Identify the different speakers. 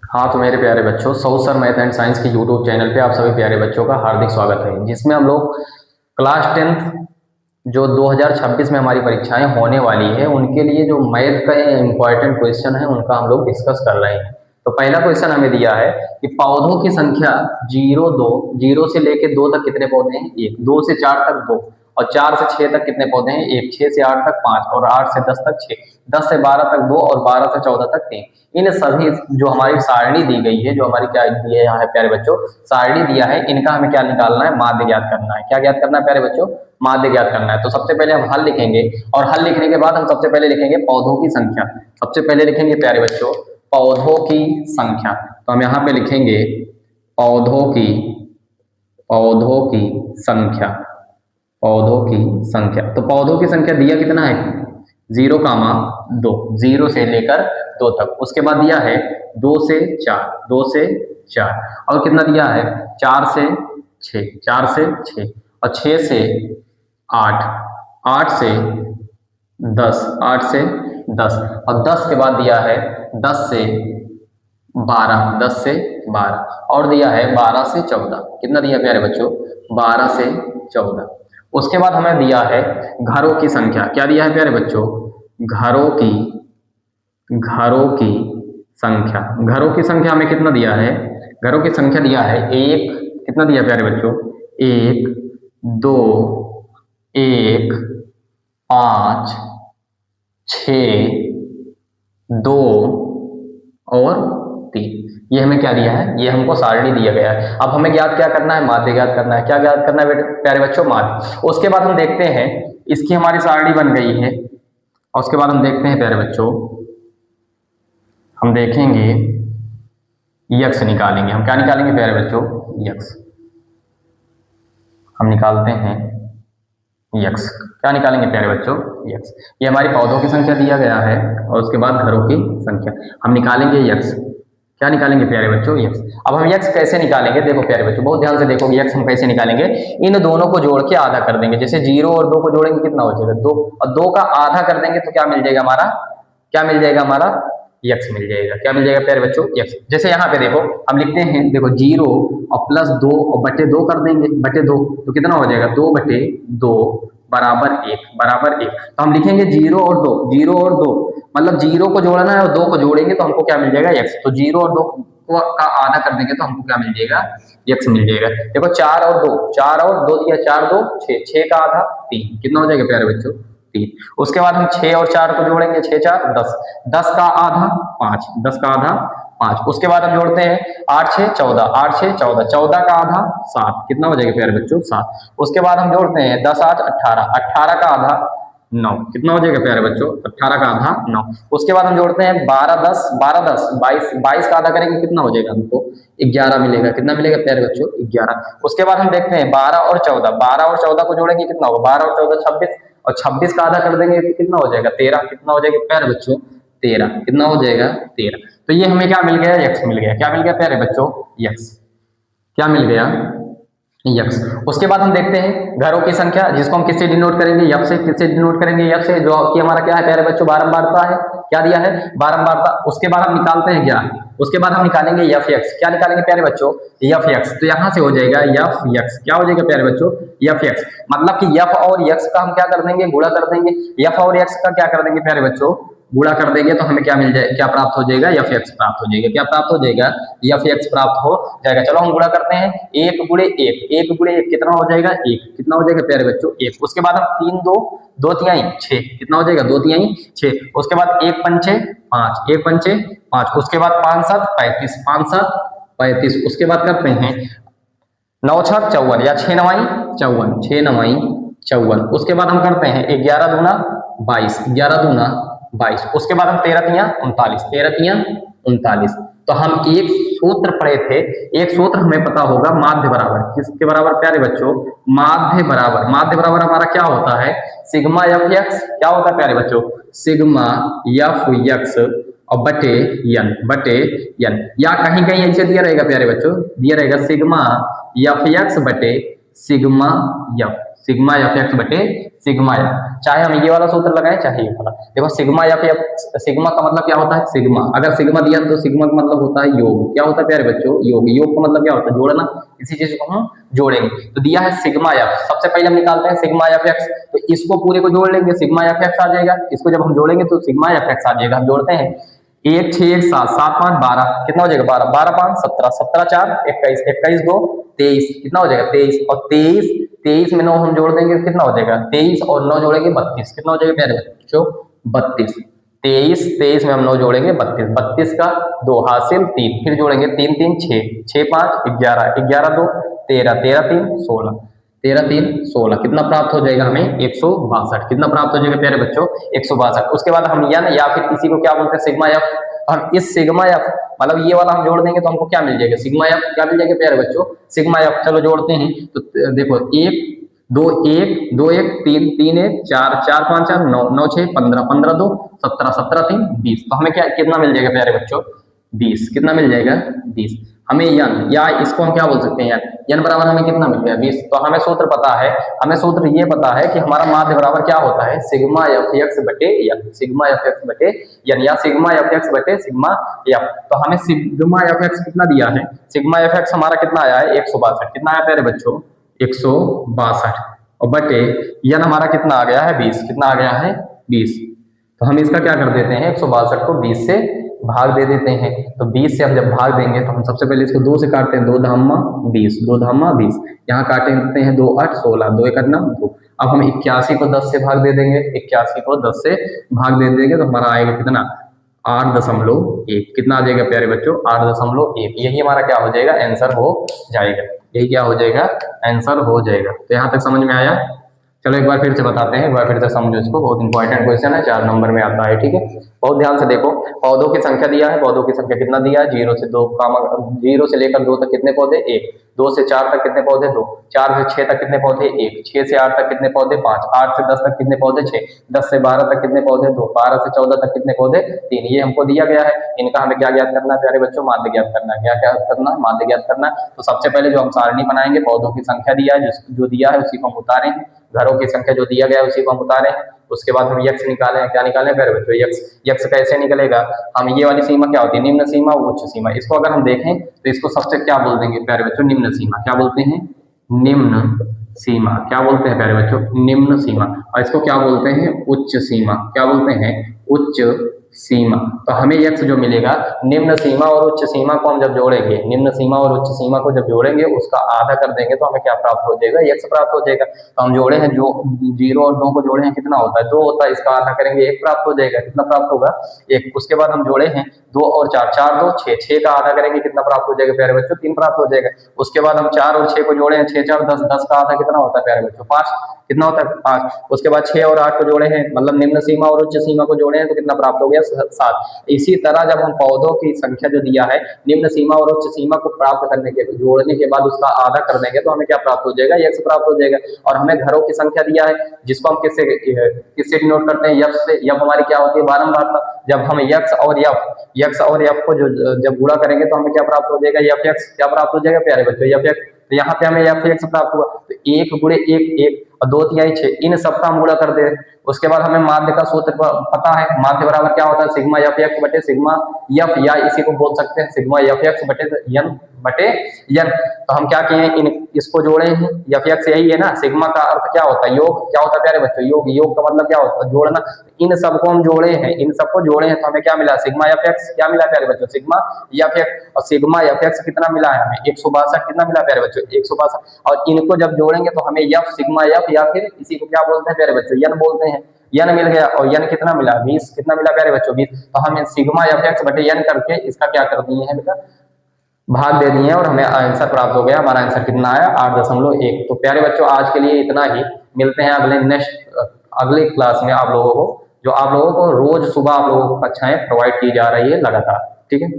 Speaker 1: हाँ तो मेरे प्यारे बच्चों, सौ सर मैथ एंड साइंस की यूट्यूब चैनल पे आप सभी प्यारे बच्चों का हार्दिक स्वागत है, जिसमें हम लोग क्लास टेंथ जो 2026 में हमारी परीक्षाएं होने वाली है उनके लिए जो मैथ का इम्पोर्टेंट क्वेश्चन है उनका हम लोग डिस्कस कर रहे हैं। तो पहला क्वेश्चन हमें दिया है कि पौधों की संख्या जीरो से लेके दो तक कितने पौधे हैं? एक। दो से चार तक दो, और चार से छह तक कितने पौधे हैं? एक। छह से आठ तक पांच, और आठ से दस तक छह, दस से बारह तक दो, और बारह से चौदह तक तीन। इन सभी जो हमारी सारणी दी गई है, जो हमारी क्या दी है यहाँ है प्यारे बच्चों, सारणी दिया है, इनका हमें क्या निकालना है? माध्य ज्ञात करना है। क्या ज्ञात करना है प्यारे बच्चों? माध्य ज्ञात करना है। तो सबसे पहले हम हल लिखेंगे, और हल लिखने के बाद हम सबसे पहले लिखेंगे पौधों की संख्या। सबसे पहले लिखेंगे प्यारे बच्चों पौधों की संख्या। तो हम यहाँ पे लिखेंगे पौधों की संख्या। पौधों की संख्या, तो पौधों की संख्या दिया कितना है? 0,2, 0 से लेकर 2 तक। उसके बाद दिया है 2 से 4, 2 से 4, और कितना दिया है? 4 से 6, 4 से 6, और 6 से 8, 8 से 10, 8 से 10, और 10 के बाद दिया है 10 से 12, 10 से 12, और दिया है 12 से 14। कितना दिया प्यारे बच्चों? 12 से 14। उसके बाद हमें दिया है घरों की संख्या। क्या दिया है प्यारे बच्चों? घरों की संख्या। घरों की संख्या हमें कितना दिया है? घरों की संख्या दिया है एक। कितना दिया प्यारे बच्चों? 1, 2, 1, 5, 6, 2 और 3। ये हमें क्या दिया है? ये हमको सारणी दिया गया है। अब हमें ज्ञात क्या करना है? माध्य ज्ञात करना है। क्या ज्ञात करना है प्यारे बच्चों? माध्य। उसके बाद हम देखते हैं, इसकी हमारी सारणी बन गई है, और उसके बाद हम देखते हैं प्यारे बच्चों, हम देखेंगे यक्स निकालेंगे। हम क्या निकालेंगे प्यारे बच्चों? यक्स। हम निकालते हैं यक्स। क्या निकालेंगे प्यारे बच्चों? यक्स। ये हमारी पौधों की संख्या दिया गया है, और उसके बाद घरों की संख्या। हम निकालेंगे यक्स। क्या निकालेंगे प्यारे बच्चों? यक्स। अब हम यक्स कैसे निकालेंगे? देखो प्यारे बच्चों, बहुत ध्यान से देखो, यक्स हम कैसे निकालेंगे। इन दोनों को जोड़ के आधा कर देंगे। जैसे 0 और 2 को जोड़ेंगे, कितना हो जाएगा? 2, और 2 का आधा कर देंगे तो क्या मिल जाएगा हमारा? क्या मिल जाएगा हमारा? यक्स मिल जाएगा। क्या मिल जाएगा प्यारे बच्चों? यक्स। जैसे यहाँ पे देखो हम लिखते हैं, देखो 0 और प्लस 2 और बटे 2 कर देंगे, बटे 2, तो कितना हो जाएगा? 2 बटे 2 बराबर 1, बराबर 1। तो हम लिखेंगे 0 और 2, 0 और 2, मतलब 0 को जोड़ना है और 2 को जोड़ेंगे तो हमको क्या मिल जाएगा? यक्स। तो 0 और 2 को का आधा कर देंगे तो हमको क्या मिल जाएगा? यक्स मिल जाएगा। देखो 4 और 2, 4 और 2 दिया, 4 2 6, 6 का आधा 3। कितना हो जाएगा प्यारे बच्चों? 3। उसके बाद हम 6 और 4 को जोड़ेंगे, 6 4 10, 10 का आधा 5, 10 का आधा 5। उसके बाद हम जोड़ते हैं 8 6 14, 8 6 14, 14 का आधा 7। कितना हो जाएगा प्यारे बच्चों? 7। उसके बाद हम जोड़ते हैं 10 8 18, 18 का आधा 9। कितना हो जाएगा प्यारे बच्चों? 18 का आधा 9। उसके बाद हम जोड़ते हैं 12 10, 12 10 22, 22 का आधा करेंगे, कितना हो जाएगा? हमको 11 मिलेगा। कितना मिलेगा प्यारे बच्चों? 11। उसके बाद हम देखते हैं 12 और 14, 12 और 14 को जोड़ेंगे, कितना होगा? 12 और 14 26, और 26 का आधा कर देंगे तो कितना हो जाएगा? 13। कितना हो जाएगा प्यारे बच्चों? 13। कितना हो जाएगा? 13। तो ये हमें क्या मिल गया? यक्स मिल गया। क्या मिल गया प्यारे बच्चों? यक्स। क्या मिल गया? यक्स। उसके बाद हम देखते हैं घरों की संख्या, जिसको हम किससे डिनोट करेंगे? यफ से। किससे डिनोट करेंगे? यफ से, जो कि हमारा क्या है प्यारे बच्चों? बारंबारता है। क्या दिया है? बारंबारता। उसके बाद हम निकालते हैं क्या? उसके बाद हम निकालेंगे यफ यक्स। क्या निकालेंगे प्यारे बच्चों? F x. तो यहां से हो जाएगा यफ यक्स। क्या हो जाएगा प्यारे बच्चों? F x. मतलब कि यफ और यक्स का हम क्या कर देंगे? गुणा कर देंगे। यफ और यक्स का क्या कर देंगे प्यारे बच्चों? गुणा कर देंगे तो हमें क्या मिल जाए? क्या प्राप्त हो जाएगा? यफ एक्स प्राप्त हो जाएगा। क्या प्राप्त हो जाएगा? यफ एक्स प्राप्त हो जाएगा। चलो हम गुणा करते हैं, 1 गुणे 1, 1 गुणे 1 कितना हो जाएगा? 1। कितना हो जाएगा प्यारे बच्चों? 1। उसके बाद हम 3 2, 2 तिहाई 6, कितना हो जाएगा? 2 तिहाई 6। उसके बाद 1 पंचे 5, 1 पंचे 5। उसके बाद 5 7 35, 5 7 35। उसके बाद करते हैं 9 6 54, या 6 9 54, 6 9 54। उसके बाद हम करते हैं 11 दूना 22, 11 दूना 22। उसके बाद हम 13 तिया 39, 13 तिया 39। तो हम एक सूत्र पढ़े थे, एक सूत्र हमें पता होगा, माध्य बराबर। किसके बराबर प्यारे बच्चों? माध्य बराबर। माध्य बराबर हमारा क्या होता है? Sigma F x. क्या होता है प्यारे बच्चों? सिग्मा एफ एक्स और बटे एन, या कहीं कहीं ऐसे दिया रहेगा प्यारे बच्चों, दिया रहेगा सिग्मा एफ एक्स बटे sigma F, sigma F x बटे सिग्मा एफ, चाहे हम ये वाला सूत्र लगाएं चाहे ये वाला। देखो सिग्मा एफ, सिग्मा का मतलब क्या होता है, सिग्मा, अगर सिग्मा दिया तो सिग्मा का मतलब होता है योग। क्या होता है प्यारे बच्चों, योग। योग का मतलब क्या होता है, जोड़ना, किसी चीज को हम जोड़ेंगे। तो दिया है सिग्मा एफ, सबसे पहले हम निकालते हैं सिग्मा एफ एक्स, तो इसको पूरे को जोड़ लेंगे, सिग्मा एफ एक्स आ जाएगा। इसको जब हम जोड़ेंगे तो सिग्मा एफ एक्स आ जाएगा। हम जोड़ते हैं, 1 6 1 7 7 5 12, कितना हो जाएगा 12, 12 5 17, 17 4 21, 21 2 23, कितना हो जाएगा 23, और 23 23 में 9 हम जोड़ देंगे, कितना हो जाएगा 23 और 9 जोड़ेंगे 32, कितना हो जाएगा प्यारे बच्चों 32। 23 में हम 9 जोड़ेंगे 32, 32 का 2 हासिल 3, फिर जोड़ेंगे 3 3 6, 6 5 11, 11 2 13, 13 3 16, 13 3 16, कितना प्राप्त हो जाएगा हमें 162। कितना प्राप्त हो जाएगा प्यारे बच्चों 162। उसके बाद हम या फिर इसी को क्या बोलते हैं सिग्मा एफ। हम इस सिग्मा एफ मतलब ये वाला हम जोड़ देंगे तो हमको क्या मिल जाएगा, सिग्मा एफ क्या मिल जाएगा प्यारे बच्चों, सिग्मा एफ। चलो जोड़ते हैं, तो देखो 1 2 1 2 1 3 3 1 4 4 5 4 9 9 6 15 15 2 17 17 3 20, तो हमें क्या कितना मिल जाएगा प्यारे बच्चों 20, कितना मिल जाएगा 20। हमें यन, या इसको हम क्या बोल सकते हैं, यन बराबर हमें कितना मिल गया 20। तो हमें सूत्र पता है, हमें सूत्र ये पता है कि हमारा माध्य बराबर क्या होता है, सिग्मा एफ एक्स बटे यन, सिग्मा एफ एक्स बटे यन, या सिग्मा एफ एक्स बटे सिग्मा एफ। तो हमें सिग्मा एफ एक्स कितना दिया है, सिग्मा एफ एक्स हमारा कितना आया है 162, कितना आया प्यारे बच्चों 162, और बटे यन हमारा कितना आ गया है 20, कितना आ गया है 20। तो हम इसका क्या कर देते हैं, 162 को 20 से भाग दे देते हैं। तो 20 से हम जब भाग देंगे तो हम सबसे पहले इसको 2 से काटते हैं, 2 धामा 20, 2 धामा 20, यहाँ काटते हैं 2 8 16, 2 1 9 2। अब हम 81 को 10 से भाग दे देंगे, 81 को 10 से भाग दे देंगे तो हमारा आएगा कितना 8.1, कितना आ जाएगा प्यारे बच्चों 8.1। यही हमारा क्या हो जाएगा, आंसर हो जाएगा, यही क्या हो जाएगा, आंसर हो जाएगा। तो यहाँ तक समझ में आया। चलो एक बार फिर से बताते हैं, एक बार फिर से समझो इसको, बहुत इंपॉर्टेंट क्वेश्चन है, 4 नंबर में आता है, ठीक है। बहुत ध्यान से देखो, पौधों की संख्या दिया है, पौधों की संख्या कितना दिया है, 0 से 2 0 से लेकर 2 तक कितने पौधे 1, 2 से 4 तक कितने पौधे 2, 4 से 6 तक कितने पौधे 1, 6 से 8 तक कितने पौधे 5, 8 से 10 तक कितने पौधे 6, 10 से 12 तक कितने पौधे 2, 12 से 14 तक कितने पौधे 3। ये हमको दिया गया है, इनका हमें क्या ज्ञात करना है प्यारे बच्चों, माध्य ज्ञात करना है। क्या ज्ञात करना है, माध्य ज्ञात करना है। तो सबसे पहले जो हम सारणी बनाएंगे, पौधों की संख्या दिया है, जो दिया है उसी को हम उतारें, घरों की संख्या जो दिया गया है उसी को हम उतारें। उसके बाद हम यक्ष निकालें, क्या निकालें प्यारे बच्चों, यक्ष। यक्ष कैसे निकलेगा, हम ये वाली सीमा क्या होती है, निम्न सीमा उच्च सीमा, इसको अगर हम देखें तो इसको सबसे क्या बोल देंगे प्यारे बच्चों, निम्न सीमा। क्या बोलते हैं, निम्न सीमा। क्या बोलते हैं प्यारे बच्चों, निम्न सीमा। और इसको क्या बोलते हैं, उच्च सीमा। क्या बोलते हैं, उच्च सीमा। तो हमें यक्ष जो मिलेगा, निम्न सीमा और उच्च सीमा को हम जब जोड़ेंगे, निम्न सीमा और उच्च सीमा को जब जोड़ेंगे उसका आधा कर देंगे तो हमें क्या प्राप्त हो जाएगा, यक्ष प्राप्त हो जाएगा। तो हम जोड़े हैं, जो 0 और 2 को जोड़े हैं कितना होता है 2 होता है, इसका आधा करेंगे 1 प्राप्त हो जाएगा। कितना प्राप्त होगा 1। उसके बाद हम जोड़े हैं 2 और 4, 4 2 6, 6 का आधा करेंगे कितना प्राप्त हो जाएगा प्यारे बच्चों, 3 प्राप्त हो जाएगा। उसके बाद हम 4 और 6 को जोड़े हैं, 6 4 10, 10 का आधा कितना होता है प्यारे बच्चों 5, कितना होता है 5। उसके बाद 6 और 8 को जोड़े हैं, मतलब निम्न सीमा और उच्च सीमा को जोड़े हैं तो कितना प्राप्त हो गया 7। इसी तरह जब हम पौधों की संख्या जो दिया है, निम्न सीमा और उच्च सीमा को प्राप्त करने के जोड़ने के बाद उसका आधा कर देंगे तो हमें क्या प्राप्त हो जाएगा, यक्ष प्राप्त हो जाएगा। और हमें घरों की संख्या दिया है, जिसको हम किससे डिनोट करते हैं, यफ से। यफ हमारी क्या होती है, बारंबारता। जब हम यक्ष और यफ को जो जब गुणा करेंगे तो हमें क्या प्राप्त हो जाएगा, यफ यक्ष। क्या प्राप्त हो जाएगा प्यारे बच्चों, यफ यक्ष। तो यहाँ पे हमें यफ यक्ष प्राप्त हुआ, तो 1 गुणे 1 1 और 2 तिहाई 6, इन सबका हम गुणा कर दे। उसके बाद हमें माध्य का सूत्र पता है, माध्य बराबर क्या होता है, सिग्मा एफ एक्स बटे सिग्मा एफ, या इसी को बोल सकते हैं सिग्मा एफ एक्स बटे यन। तो हम क्या किए, इन इसको जोड़े हैं, एफ एक्स यही है ना, सिग्मा का अर्थ क्या होता है, योग। क्या होता है प्यारे बच्चों, योग। योग का मतलब क्या होता है, जोड़ना। इन सबको हम जोड़े हैं, इन सबको जोड़े हैं तो हमें क्या मिला, सिग्मा एफ एक्स। क्या मिला प्यारे बच्चों, सिग्मा एफ एक्स। और सिग्मा एफ एक्स कितना मिला है हमें, 162। कितना मिला प्यारे बच्चों, 162। और इनको जब जोड़ेंगे तो हमें एफ सिग्मा एफ, या फिर इसी को क्या बोलते हैं प्यारे बच्चों, यन बोलते हैं। यन मिल गया, और यन कितना मिला 20। कितना मिला प्यारे बच्चों 20। तो हमें सिग्मा एफ एक्स बटे यन करके इसका क्या कर दिए हैं बेटा, भाग दे दिए हैं, और हमें आंसर प्राप्त हो गया। हमारा आंसर कितना आया, 8.1। तो प्यारे बच्चों आज के लिए इतना ही, मिलते हैं अगले क्लास में आप लोगों को, जो आप लोगों को रोज सुबह आप लोगों को कक्षाएं प्रोवाइड की जा रही है लगातार, ठीक है।